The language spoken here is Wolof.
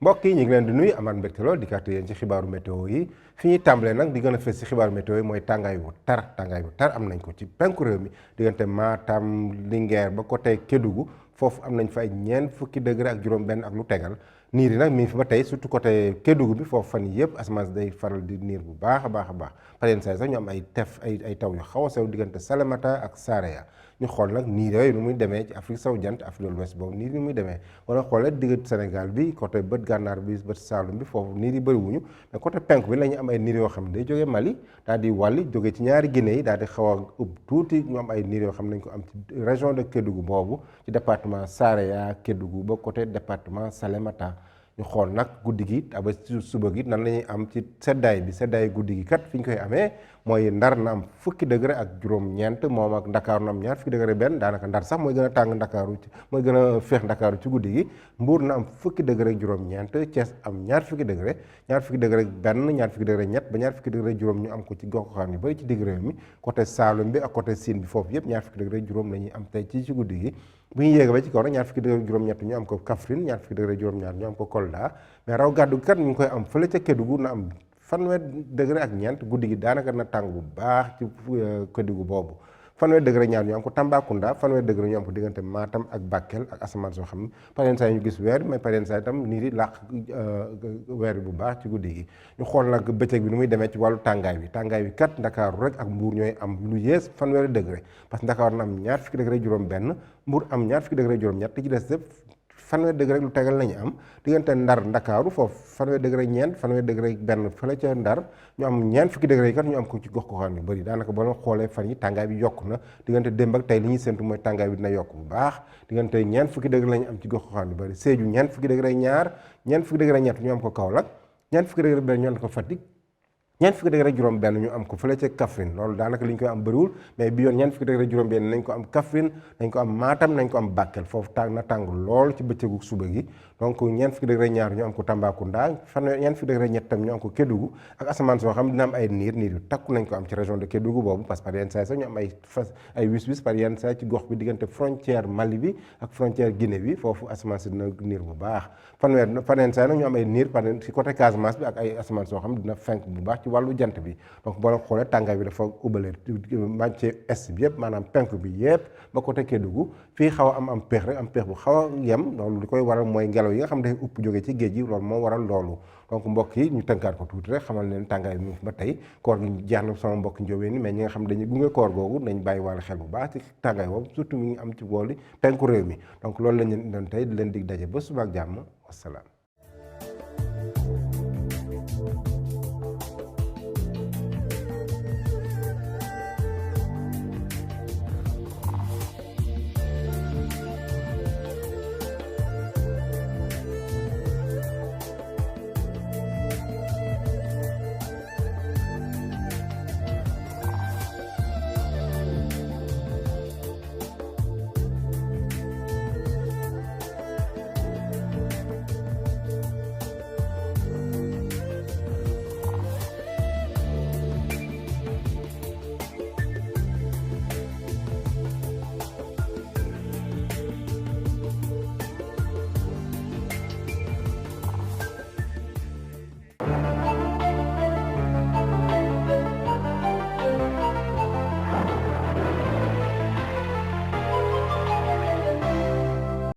mbokk yi ñu ngi leen di nuyu amaat mbégte lool di kàttu yéen ci xibaaru météo yi fi ñuy tàmbalee nag di gën a fës ci xibaaru météo yi mooy tàngaay bu tar am nañ ko ci penku réew mi diggante Matam Linguère ba côté Kédougou foofu am nañ fa ay ñeent fukki degré ak juróom-benn ak lu tegal niir yi nag mi ngi fi ba tey surtout côté Kédougou bi foofu fan yëpp asamaan day faral di niir bu baax a baax par yenn saa yi sax ñu am ay taw yu xaw a sew diggante Salémata ak Saraya ñu xool nag niir yooyu nu muy demee ci Afrique sowu jant Afrique de l'Ouest boobu niir yi muy demee wala xoolee diggante Sénégal bi côté bët gànnaar bi bët Saalum bi foofu niir yi bëriwuñu mais côté penku bi la ñu am ay niir yoo xam ne day jógee Mali daal di wàlli jógee ci ñaari Guinée yi daal di xaw a ëpp tuuti ñu am ay niir yoo xam ne nañ ko am ci région de Kédougou boobu ci département Saraya Kédougou ba côté département Salémata ñu xool nag guddi gi aba suba gi nan la ñuy am ci seddaay bi seddaay guddi gi kat fi ñu koy amee mooy Ndar na am fukki degré ak juróom-ñeent moom ak Ndakaaru na am ñaar fukki degré benn daanaka Ndar sax mooy gën a tàng Ndakaaru mooy gën a féex Ndakaaru ci guddi gi Mbuur na am fukki degré ak juróom-ñeent Thiès am ñaar fukki degré ak benn ñaar fukki degré ñett ba ñaar fukki degré juróom ñu am ko ci gox-goxaan yu bëri ci digg réew mi côté Saalum bi ak côté Sine bi foofu yëpp ñaar fukki degré juróom la ñuy am tey ci guddi gi bu ñu yéega ba ci kaw nag ñaar fukki degré juróom-ñett ñu am ko Kaffrine ñaar fukki degré juróom-ñaar ñu am ko Kolda mais raw gàddu kat ñu ngi koy am fële ca Kédougou na am fanweer degré ak ñeent guddi gi daanaka na tàng bu baax ci Kédougou boobu fanweer degré ñaar ñu am ko Tambacounda fanweer degré ñu am ko diggante Matam ak Bakel ak asamaan soo xam ne par yenn saa yi ñu gis weer mais par yenn saa yi itam niir yi làq weer bu baax ci guddi gi ñu xool nag bëccëg bi nu muy demee ci wàllu tàngaay bi kat Ndakaaru rek ak Mbuur ñooy am lu yées fanweeri degré parce que Ndakaaru na am ñaar fukki degré juróom benn Mbuur am ñaar fukki degré juróom ñett ci des yëpp fanweer degré lu tegal lañu am diggante Ndar Ndakaaru foofu fanweer degré ñeent fanweer degré benn fële ca Ndar ñu am ñeent fukki degré yi kat ñu am ko ci gox goxaan yu bëri daanaka boo leen xoolee fan yi tàngaay bi yokku na diggante démb ak tey li ñuy séntu mooy tàngaay bi dina yokk bu baax diggante ñeent fukki degré la ñu am ci gox goxaan yu bëri Sédhiou ñeent fukki degré ñaar ñeent fukki degré ñett ñu am ko Kaolack ñeent fukki degré benn ñu am ko Fatick ñeent fukki degré juróom benn ñu am ko fële ca Kaffrine loolu daanaka li ñu koy am bëriwul mais bi yoon ñeent fukki degré juróom benn nañ ko am Kaffrine nañ ko am Matam nañ ko am Bakel foofu tàng na tàng lool ci bëccëgu suba gi donc ñeent fukki degré ñaar ñu am ko Tambacounda ñeent fukki degré ñett tam ñu am ko Kédougou ak asamaan soo xam dina am ay niir yu takku nañ ko am ci région de Kédougou boobu parce que par yenn saa sax ñu am ay wis par yenn saa ci gox bi diggante frontière Mali bi ak frontière Guinée bi foofu asamaan si dina niir bu baax par yenn saa nag ñu am ay niir ci côté Casamance bi ak ay asamaan soo xam dina fenk bu baax ci wàllu jant bi donc boo leen xoolee tàngaay bi dafa ubbale màcce est bi yëpp maanaam penk bi yëpp ba côté Kédougou fii xaw a am péex rek am péex bu xaw a yem loolu li koy waral mooy ngelaw yi nga xam ne upp jógee ci géej gi loolu moo waral loolu donc mbokk yi ñu tënkaat ko tuuti rek xamal leen tàngaay bi ba tey koor gi jeex na sama mbokk njóobeen ni mais ñi nga xam dañuy gunge koor googu nañ bàyyi wàll xel bu baax ci tàngaay boobu surtout mi ngi am ci booli penku réew mi donc loolu lañ leen doon tey di leen dig daje ba suba ak jàmm wasalaam